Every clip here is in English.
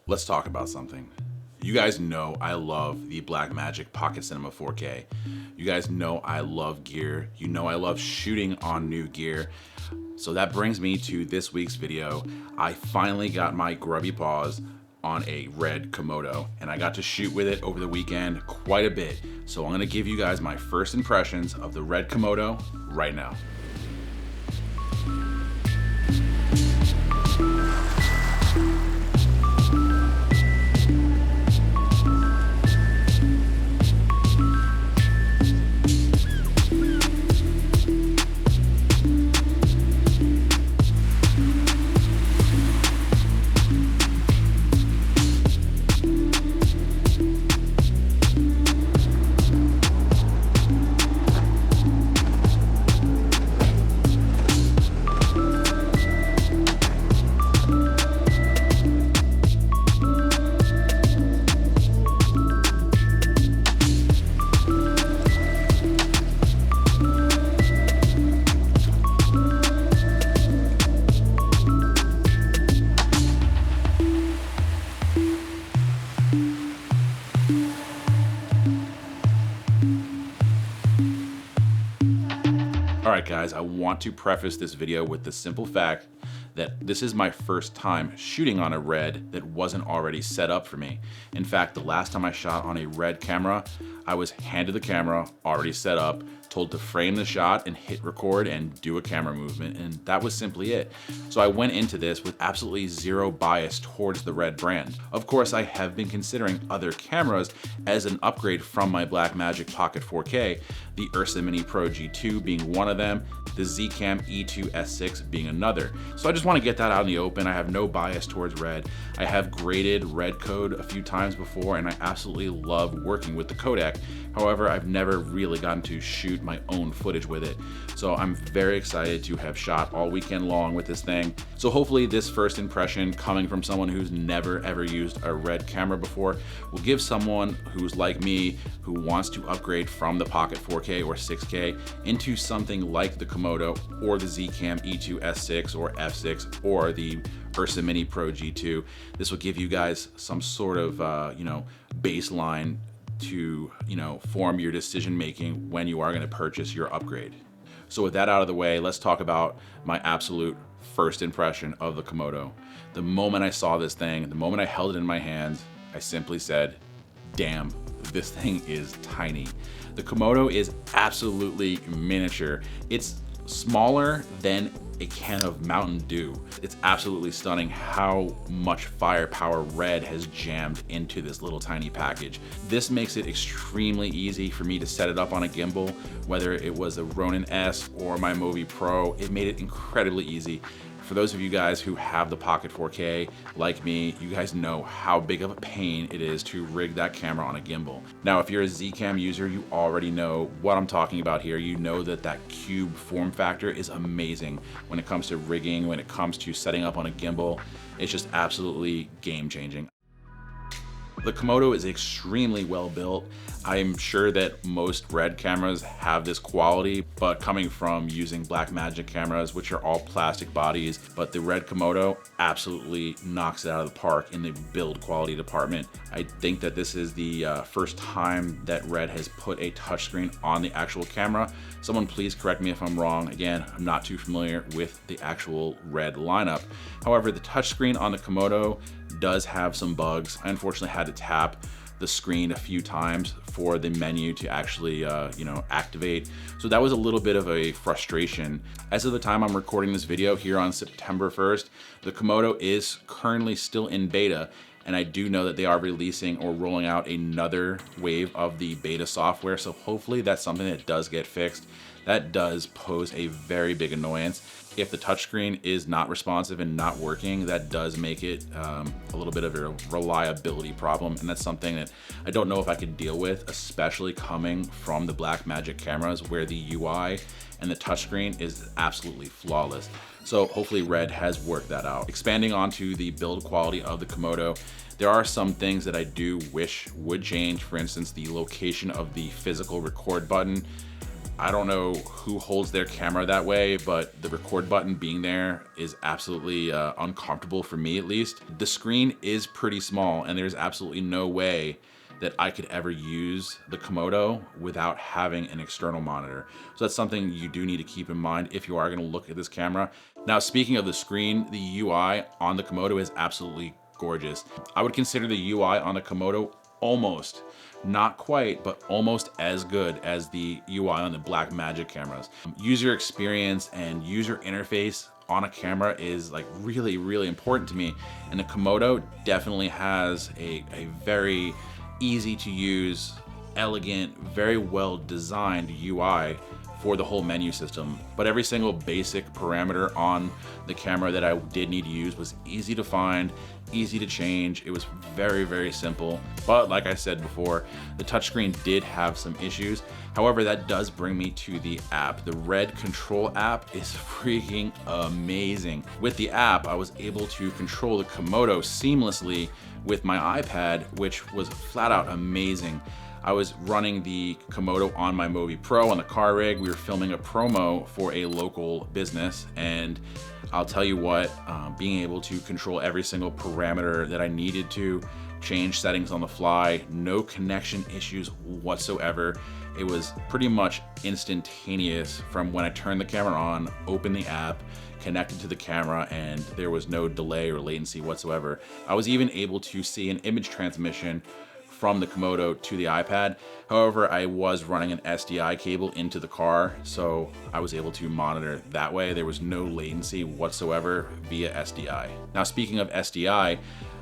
Let's talk about something. You guys know I love the Blackmagic Pocket Cinema 4K. You guys know I love gear. You know I love shooting on new gear. So that brings me to this week's video. I finally got my grubby paws on a Red Komodo, and I got to shoot with it over the weekend quite a bit. So I'm gonna give you guys my first impressions of the Red Komodo right now. Alright guys, I want to preface this video with the simple fact that this is my first time shooting on a Red that wasn't already set up for me. In fact, the last time I shot on a Red camera, I was handed the camera already set up, told to frame the shot and hit record and do a camera movement, and that was simply it. So I went into this with absolutely zero bias towards the Red brand. Of course, I have been considering other cameras as an upgrade from my Blackmagic Pocket 4K, the Ursa Mini Pro G2 being one of them, the Zcam E2 S6 being another. So I just want to get that out in the open. I have no bias towards Red. I have graded Red code a few times before, and I absolutely love working with the codec. However, I've never really gotten to shoot my own footage with it. So I'm very excited to have shot all weekend long with this thing. So hopefully this first impression coming from someone who's never ever used a Red camera before will give someone who's like me, who wants to upgrade from the Pocket 4K or 6K into something like the Komodo or the Zcam E2 S6 or F6 or the Ursa Mini Pro G2. This will give you guys some sort of baseline to form your decision making when you are going to purchase your upgrade. So with that out of the way, let's talk about my absolute first impression of the Komodo. The moment I saw this thing, the moment I held it in my hands, I simply said, damn, this thing is tiny. The Komodo is absolutely miniature. It's smaller than a can of Mountain Dew. It's absolutely stunning how much firepower Red has jammed into this little tiny package. This makes it extremely easy for me to set it up on a gimbal, whether it was a Ronin S or my Movi Pro. It made it incredibly easy. For those of you guys who have the Pocket 4K, like me, you guys know how big of a pain it is to rig that camera on a gimbal. Now, if you're a Zcam user, you already know what I'm talking about here. You know that that cube form factor is amazing when it comes to rigging, when it comes to setting up on a gimbal. It's just absolutely game-changing. The Komodo is extremely well built. I'm sure that most Red cameras have this quality, but coming from using Blackmagic cameras, which are all plastic bodies, but the Red Komodo absolutely knocks it out of the park in the build quality department. I think that this is the first time that Red has put a touchscreen on the actual camera. Someone please correct me if I'm wrong. Again, I'm not too familiar with the actual Red lineup. However, the touchscreen on the Komodo does have some bugs. I unfortunately had to tap the screen a few times for the menu to actually activate. So that was a little bit of a frustration. As of the time I'm recording this video here on September 1st, the Komodo is currently still in beta, and I do know that they are releasing or rolling out another wave of the beta software, so hopefully that's something that does get fixed. That does pose a very big annoyance. If the touchscreen is not responsive and not working, that does make it a little bit of a reliability problem, and that's something that I don't know if I could deal with, especially coming from the Blackmagic cameras where the UI and the touchscreen is absolutely flawless. So hopefully Red has worked that out. Expanding onto the build quality of the Komodo, there are some things that I do wish would change. For instance, the location of the physical record button. I don't know who holds their camera that way, but the record button being there is absolutely uncomfortable for me, at least. The screen is pretty small, and there's absolutely no way that I could ever use the Komodo without having an external monitor. So that's something you do need to keep in mind if you are gonna look at this camera. Now, speaking of the screen, the UI on the Komodo is absolutely gorgeous. I would consider the UI on the Komodo almost, not quite, but almost as good as the UI on the Blackmagic cameras. User experience and user interface on a camera is like really, really important to me. And the Komodo definitely has a very easy to use, elegant, very well designed UI for the whole menu system. But every single basic parameter on the camera that I did need to use was easy to find, easy to change. It was very, very simple. But like I said before, the touchscreen did have some issues. However, that does bring me to the app. The Red Control app is freaking amazing. With the app, I was able to control the Komodo seamlessly with my iPad, which was flat out amazing. I was running the Komodo on my Movi Pro on the car rig. We were filming a promo for a local business, and I'll tell you what, being able to control every single parameter that I needed to, change settings on the fly, no connection issues whatsoever. It was pretty much instantaneous from when I turned the camera on, opened the app, connected to the camera, and there was no delay or latency whatsoever. I was even able to see an image transmission from the Komodo to the iPad. However, I was running an SDI cable into the car, so I was able to monitor that way. There was no latency whatsoever via SDI. Now, speaking of SDI,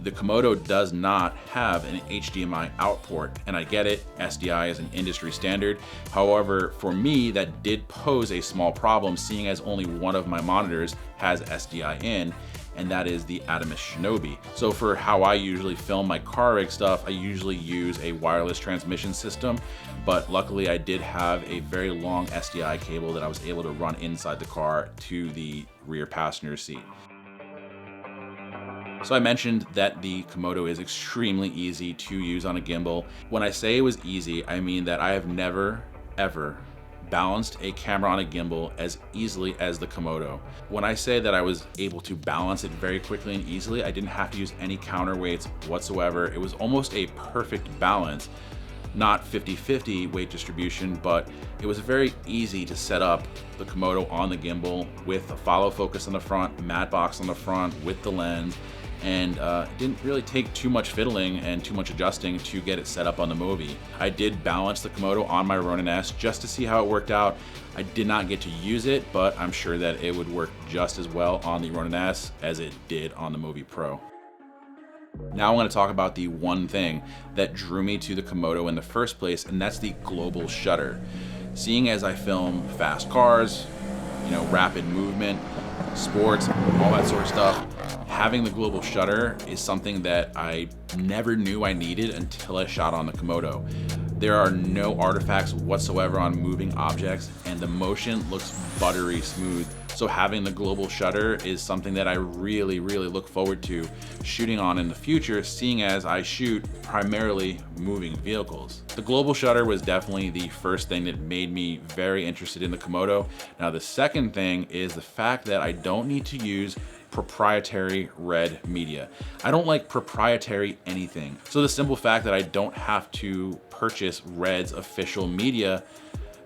the Komodo does not have an HDMI out port, and I get it, SDI is an industry standard. However, for me, that did pose a small problem, seeing as only one of my monitors has SDI in, and that is the Atomos Shinobi. So for how I usually film my car rig stuff, I usually use a wireless transmission system, but luckily I did have a very long SDI cable that I was able to run inside the car to the rear passenger seat. So I mentioned that the Komodo is extremely easy to use on a gimbal. When I say it was easy, I mean that I have never, ever balanced a camera on a gimbal as easily as the Komodo. When I say that I was able to balance it very quickly and easily, I didn't have to use any counterweights whatsoever. It was almost a perfect balance. Not 50-50 weight distribution, but it was very easy to set up the Komodo on the gimbal with a follow focus on the front, matte box on the front with the lens, and it didn't really take too much fiddling and too much adjusting to get it set up on the Movi. I did balance the Komodo on my Ronin S just to see how it worked out. I did not get to use it, but I'm sure that it would work just as well on the Ronin S as it did on the Movi Pro. Now I want to talk about the one thing that drew me to the Komodo in the first place, and that's the global shutter. Seeing as I film fast cars, rapid movement, sports, all that sort of stuff, having the global shutter is something that I never knew I needed until I shot on the Komodo. There are no artifacts whatsoever on moving objects, and the motion looks buttery smooth. So having the global shutter is something that I really, really look forward to shooting on in the future, seeing as I shoot primarily moving vehicles. The global shutter was definitely the first thing that made me very interested in the Komodo. Now, the second thing is the fact that I don't need to use proprietary RED media. I don't like proprietary anything. So the simple fact that I don't have to purchase RED's official media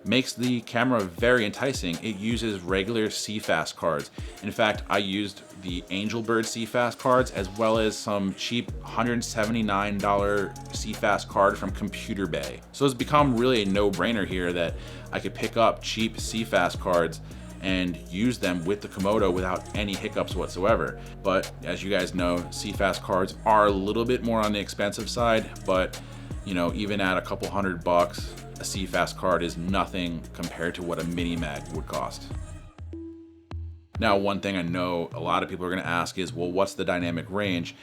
makes the camera very enticing. It uses regular CFast cards. In fact, I used the Angelbird CFast cards as well as some cheap $179 CFast card from Computer Bay. So it's become really a no-brainer here that I could pick up cheap CFast cards and use them with the Komodo without any hiccups whatsoever. But as you guys know, CFast cards are a little bit more on the expensive side, but even at a couple $100, a CFast card is nothing compared to what a mini mag would cost. Now, one thing I know a lot of people are gonna ask is, well, what's the dynamic range?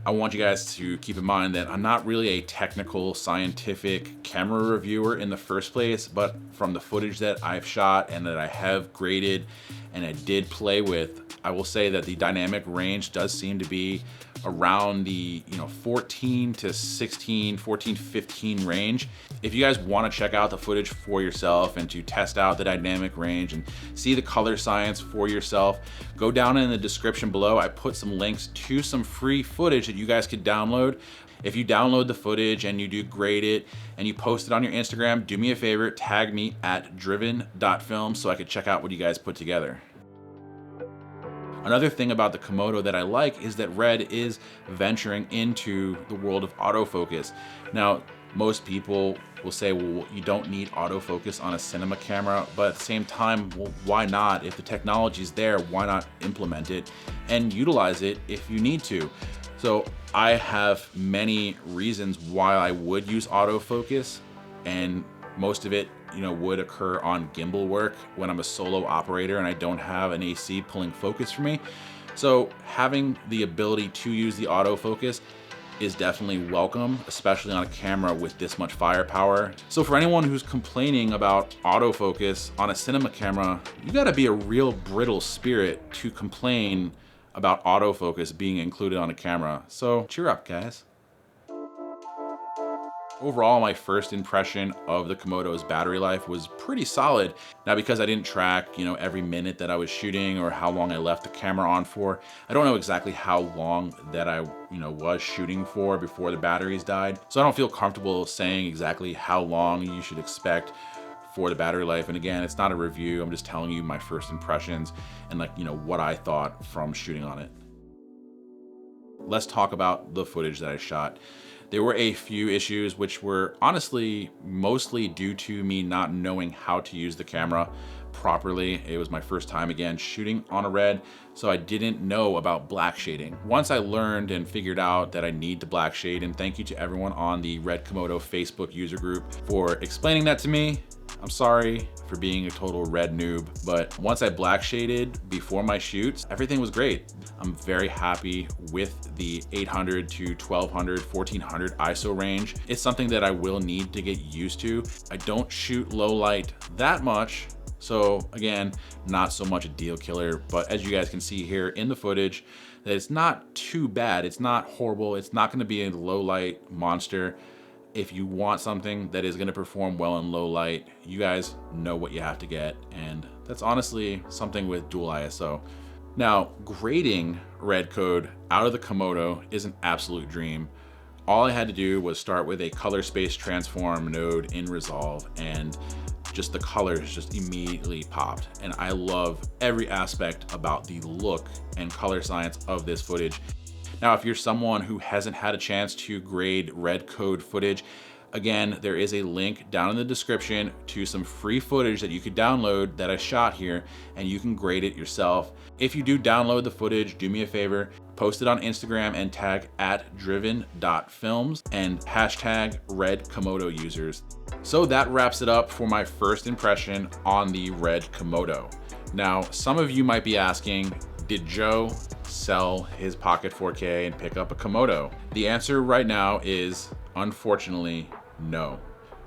I want you guys to keep in mind that I'm not really a technical, scientific camera reviewer in the first place, but from the footage that I've shot and that I have graded and I did play with, I will say that the dynamic range does seem to be around the 14 to 16, 14, 15 range. If you guys want to check out the footage for yourself and to test out the dynamic range and see the color science for yourself, go down in the description below. I put some links to some free footage that you guys could download. If you download the footage and you do grade it and you post it on your Instagram, do me a favor, tag me at driven.film so I could check out what you guys put together. Another thing about the Komodo that I like is that Red is venturing into the world of autofocus. Now, most people will say, well, you don't need autofocus on a cinema camera, but at the same time, well, why not? If the technology's there, why not implement it and utilize it if you need to? So I have many reasons why I would use autofocus, and most of it would occur on gimbal work when I'm a solo operator and I don't have an AC pulling focus for me. So having the ability to use the autofocus is definitely welcome, especially on a camera with this much firepower. So for anyone who's complaining about autofocus on a cinema camera, you gotta be a real brittle spirit to complain about autofocus being included on a camera. So cheer up, guys. Overall, my first impression of the Komodo's battery life was pretty solid. Now, because I didn't track, every minute that I was shooting or how long I left the camera on for, I don't know exactly how long that I, was shooting for before the batteries died. So I don't feel comfortable saying exactly how long you should expect for the battery life. And again, it's not a review. I'm just telling you my first impressions and what I thought from shooting on it. Let's talk about the footage that I shot. There were a few issues which were honestly mostly due to me not knowing how to use the camera properly. It was my first time again shooting on a Red, so I didn't know about black shading. Once I learned and figured out that I need to black shade, and thank you to everyone on the Red Komodo Facebook user group for explaining that to me. I'm sorry for being a total Red noob, but once I black shaded before my shoots, everything was great. I'm very happy with the 800 to 1200, 1400 ISO range. It's something that I will need to get used to. I don't shoot low light that much, so again, not so much a deal killer, but as you guys can see here in the footage, that it's not too bad. It's not horrible. It's not gonna be a low light monster. If you want something that is gonna perform well in low light, you guys know what you have to get. And that's honestly something with dual ISO. Now, grading red code out of the Komodo is an absolute dream. All I had to do was start with a color space transform node in Resolve, and just the colors just immediately popped. And I love every aspect about the look and color science of this footage. Now, if you're someone who hasn't had a chance to grade red code footage, again, there is a link down in the description to some free footage that you could download that I shot here, and you can grade it yourself. If you do download the footage, do me a favor, post it on Instagram and tag at driven.films and hashtag Red Komodo users. So that wraps it up for my first impression on the Red Komodo. Now, some of you might be asking, did Joe sell his Pocket 4K and pick up a Komodo? The answer right now is, unfortunately, no.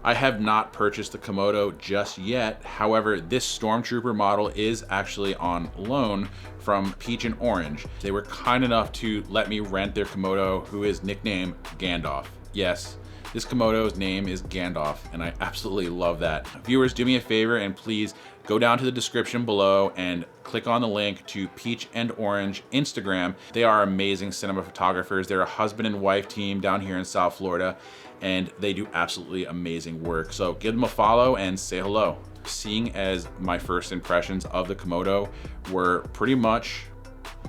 I have not purchased the Komodo just yet. However, this Stormtrooper model is actually on loan from Peach and Orange. They were kind enough to let me rent their Komodo, who is nicknamed Gandalf. Yes, this Komodo's name is Gandalf, and I absolutely love that. Viewers, do me a favor and please go down to the description below and click on the link to Peach and Orange Instagram. They are amazing cinema photographers. They're a husband and wife team down here in South Florida, and they do absolutely amazing work. So give them a follow and say hello. Seeing as my first impressions of the Komodo were pretty much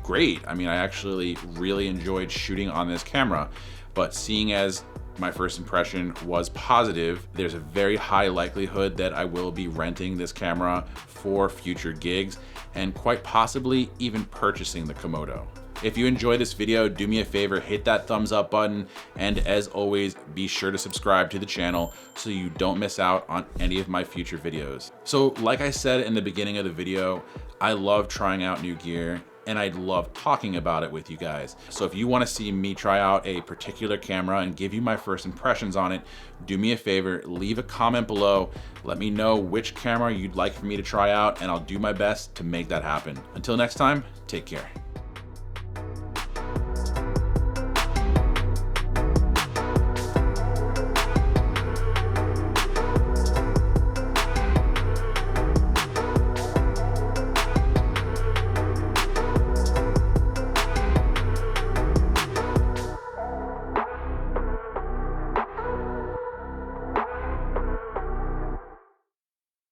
great. I mean, I actually really enjoyed shooting on this camera, but seeing as my first impression was positive, there's a very high likelihood that I will be renting this camera for future gigs and quite possibly even purchasing the Komodo. If you enjoyed this video, do me a favor, hit that thumbs up button, and as always, be sure to subscribe to the channel so you don't miss out on any of my future videos. So like I said in the beginning of the video, I love trying out new gear, and I'd love talking about it with you guys. So if you want to see me try out a particular camera and give you my first impressions on it, do me a favor, leave a comment below. Let me know which camera you'd like for me to try out, and I'll do my best to make that happen. Until next time, take care.